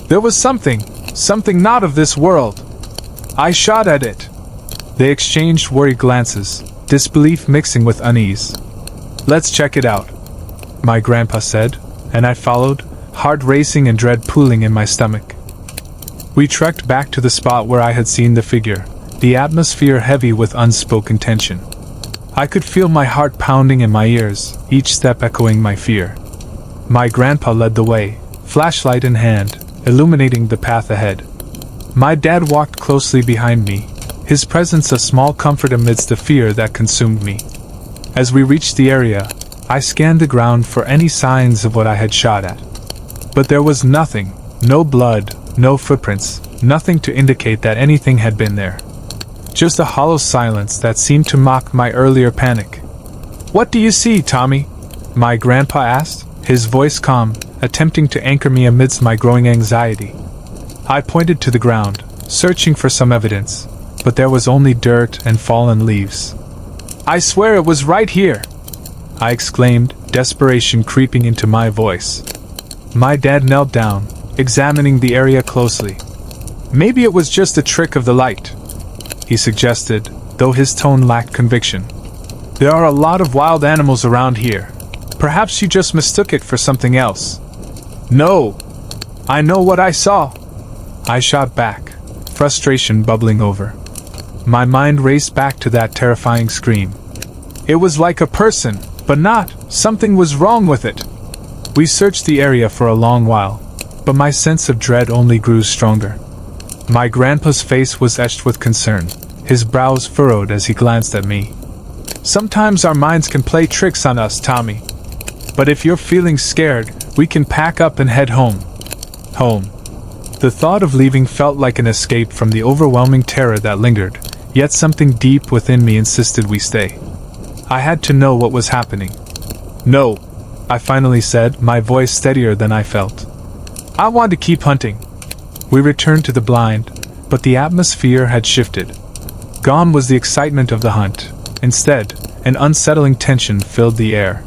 There was something not of this world. I shot at it. They exchanged worried glances, disbelief mixing with unease. Let's check it out, my grandpa said, and I followed, heart racing and dread pooling in my stomach. We trekked back to the spot where I had seen the figure, the atmosphere heavy with unspoken tension. I could feel my heart pounding in my ears, each step echoing my fear. My grandpa led the way, flashlight in hand, illuminating the path ahead. My dad walked closely behind me, his presence a small comfort amidst the fear that consumed me. As we reached the area, I scanned the ground for any signs of what I had shot at. But there was nothing, no blood, no footprints, nothing to indicate that anything had been there. Just a hollow silence that seemed to mock my earlier panic. What do you see, Tommy? My grandpa asked, his voice calm, attempting to anchor me amidst my growing anxiety. I pointed to the ground, searching for some evidence, but there was only dirt and fallen leaves. I swear it was right here, I exclaimed, desperation creeping into my voice. My dad knelt down, examining the area closely. Maybe it was just a trick of the light, he suggested, though his tone lacked conviction. There are a lot of wild animals around here. Perhaps you just mistook it for something else. No, I know what I saw, I shot back, frustration bubbling over. My mind raced back to that terrifying scream. It was like a person, but not. Something was wrong with it. We searched the area for a long while, but my sense of dread only grew stronger. My grandpa's face was etched with concern, his brows furrowed as he glanced at me. Sometimes our minds can play tricks on us, Tommy. But if you're feeling scared, we can pack up and head home. Home. The thought of leaving felt like an escape from the overwhelming terror that lingered, yet something deep within me insisted we stay. I had to know what was happening. No, I finally said, my voice steadier than I felt. I want to keep hunting. We returned to the blind, but the atmosphere had shifted. Gone was the excitement of the hunt. Instead, an unsettling tension filled the air.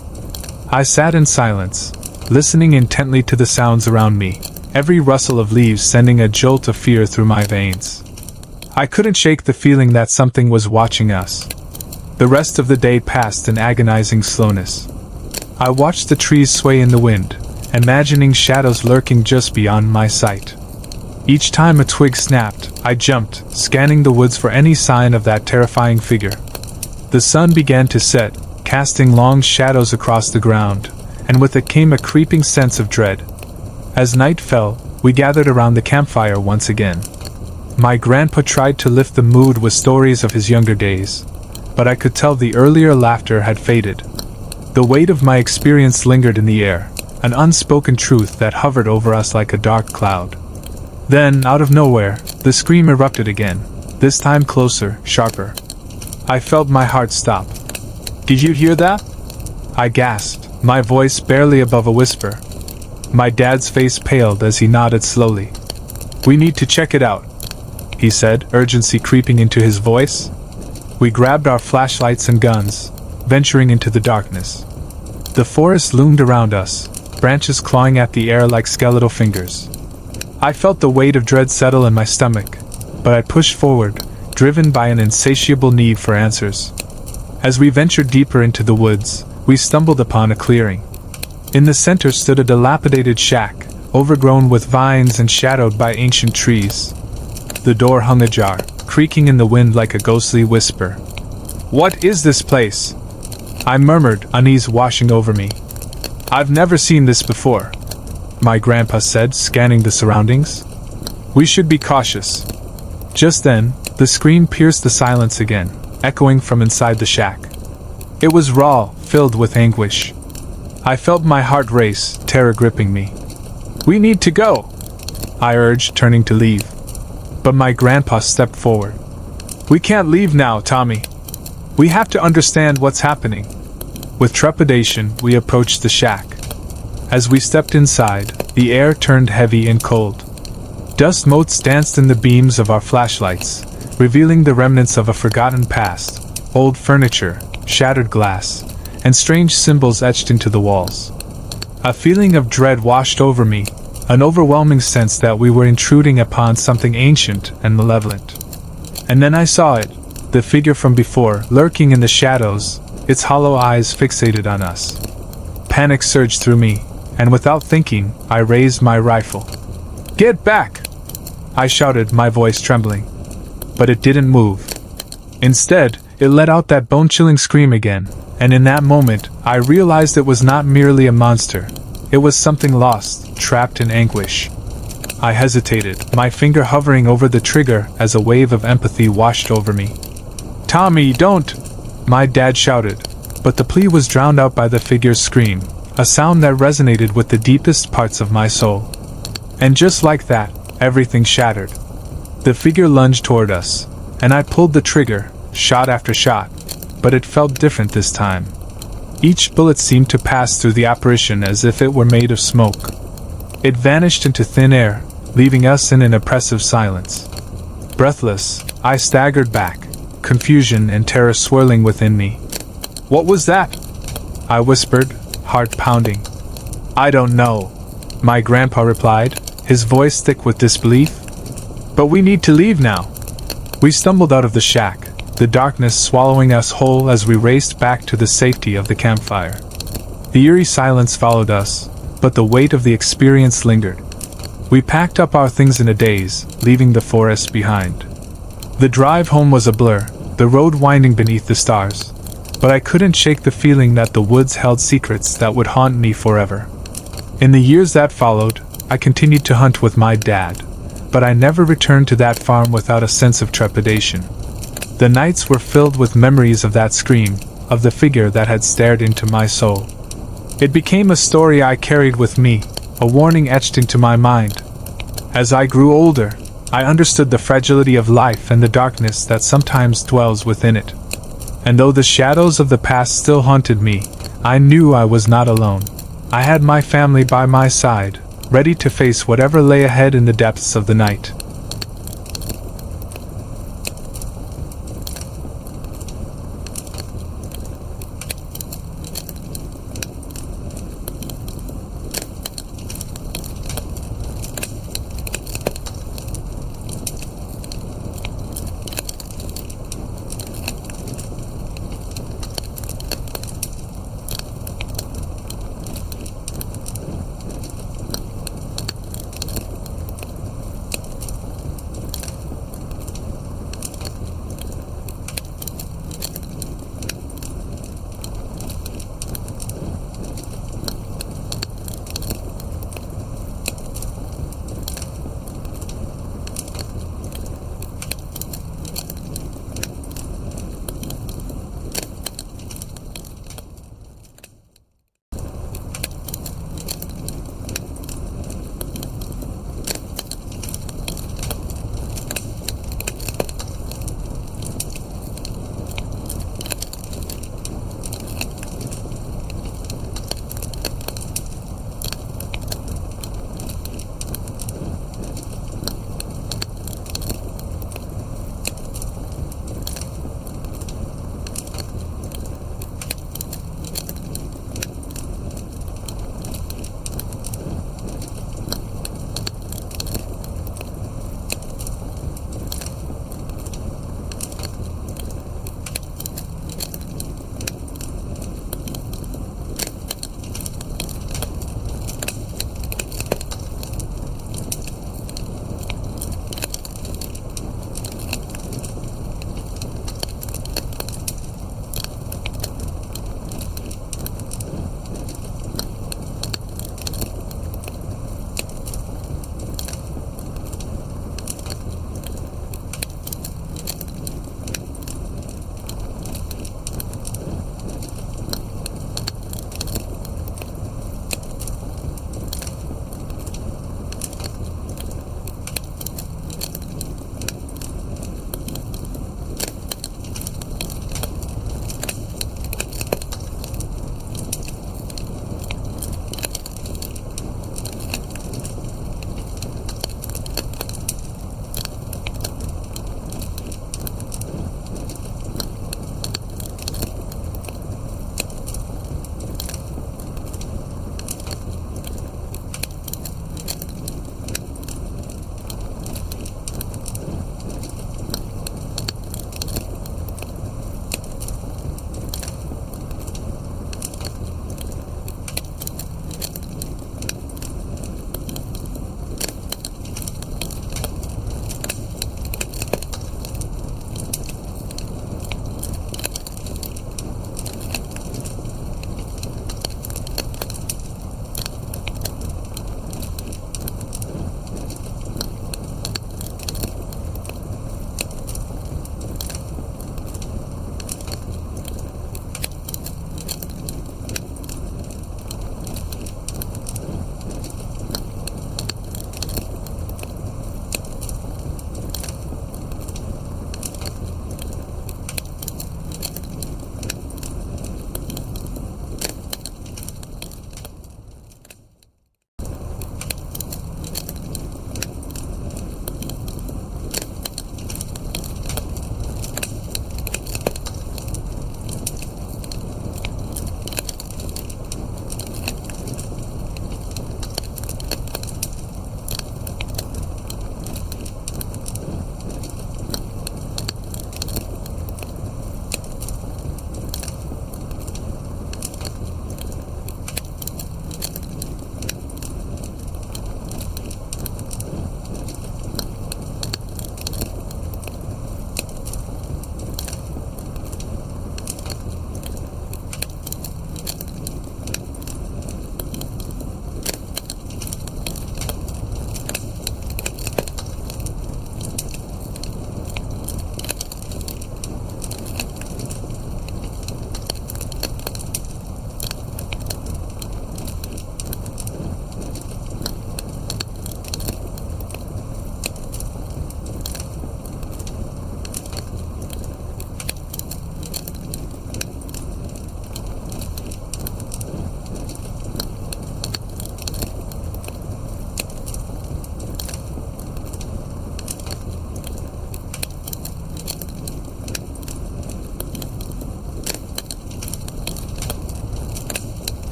I sat in silence, listening intently to the sounds around me, every rustle of leaves sending a jolt of fear through my veins. I couldn't shake the feeling that something was watching us. The rest of the day passed in agonizing slowness. I watched the trees sway in the wind, imagining shadows lurking just beyond my sight. Each time a twig snapped, I jumped, scanning the woods for any sign of that terrifying figure. The sun began to set, casting long shadows across the ground, and with it came a creeping sense of dread. As night fell, we gathered around the campfire once again. My grandpa tried to lift the mood with stories of his younger days, but I could tell the earlier laughter had faded. The weight of my experience lingered in the air, an unspoken truth that hovered over us like a dark cloud. Then, out of nowhere, the scream erupted again, this time closer, sharper. I felt my heart stop. Did you hear that? I gasped, my voice barely above a whisper. My dad's face paled as he nodded slowly. We need to check it out, he said, urgency creeping into his voice. We grabbed our flashlights and guns, venturing into the darkness. The forest loomed around us, branches clawing at the air like skeletal fingers. I felt the weight of dread settle in my stomach, but I pushed forward, driven by an insatiable need for answers. As we ventured deeper into the woods, we stumbled upon a clearing. In the center stood a dilapidated shack, overgrown with vines and shadowed by ancient trees. The door hung ajar, creaking in the wind like a ghostly whisper. What is this place? I murmured, unease washing over me. I've never seen this before, my grandpa said, scanning the surroundings. We should be cautious. Just then, the scream pierced the silence again, echoing from inside the shack. It was raw, filled with anguish. I felt my heart race, terror gripping me. We need to go, I urged, turning to leave. But my grandpa stepped forward. We can't leave now, Tommy. We have to understand what's happening. With trepidation, we approached the shack. As we stepped inside, the air turned heavy and cold. Dust motes danced in the beams of our flashlights, revealing the remnants of a forgotten past. old furniture, shattered glass, and strange symbols etched into the walls. A feeling of dread washed over me, an overwhelming sense that we were intruding upon something ancient and malevolent. And then I saw it, the figure from before, lurking in the shadows, its hollow eyes fixated on us. Panic surged through me, and without thinking, I raised my rifle. "Get back!" I shouted, my voice trembling. But it didn't move. Instead, it let out that bone-chilling scream again, and in that moment, I realized it was not merely a monster. It was something lost, trapped in anguish. I hesitated, my finger hovering over the trigger as a wave of empathy washed over me. "Tommy, don't!" my dad shouted, but the plea was drowned out by the figure's scream, a sound that resonated with the deepest parts of my soul. And just like that, everything shattered. The figure lunged toward us, and I pulled the trigger, shot after shot, but it felt different this time. Each bullet seemed to pass through the apparition as if it were made of smoke. It vanished into thin air, leaving us in an oppressive silence. Breathless, I staggered back, confusion and terror swirling within me. "What was that?" I whispered, heart pounding. "I don't know," my grandpa replied, his voice thick with disbelief. "But we need to leave now." We stumbled out of the shack, the darkness swallowing us whole as we raced back to the safety of the campfire. The eerie silence followed us, but the weight of the experience lingered. We packed up our things in a daze, leaving the forest behind. The drive home was a blur, the road winding beneath the stars, but I couldn't shake the feeling that the woods held secrets that would haunt me forever. In the years that followed, I continued to hunt with my dad, but I never returned to that farm without a sense of trepidation. The nights were filled with memories of that scream, of the figure that had stared into my soul. It became a story I carried with me, a warning etched into my mind. As I grew older, I understood the fragility of life and the darkness that sometimes dwells within it. And though the shadows of the past still haunted me, I knew I was not alone. I had my family by my side, ready to face whatever lay ahead in the depths of the night.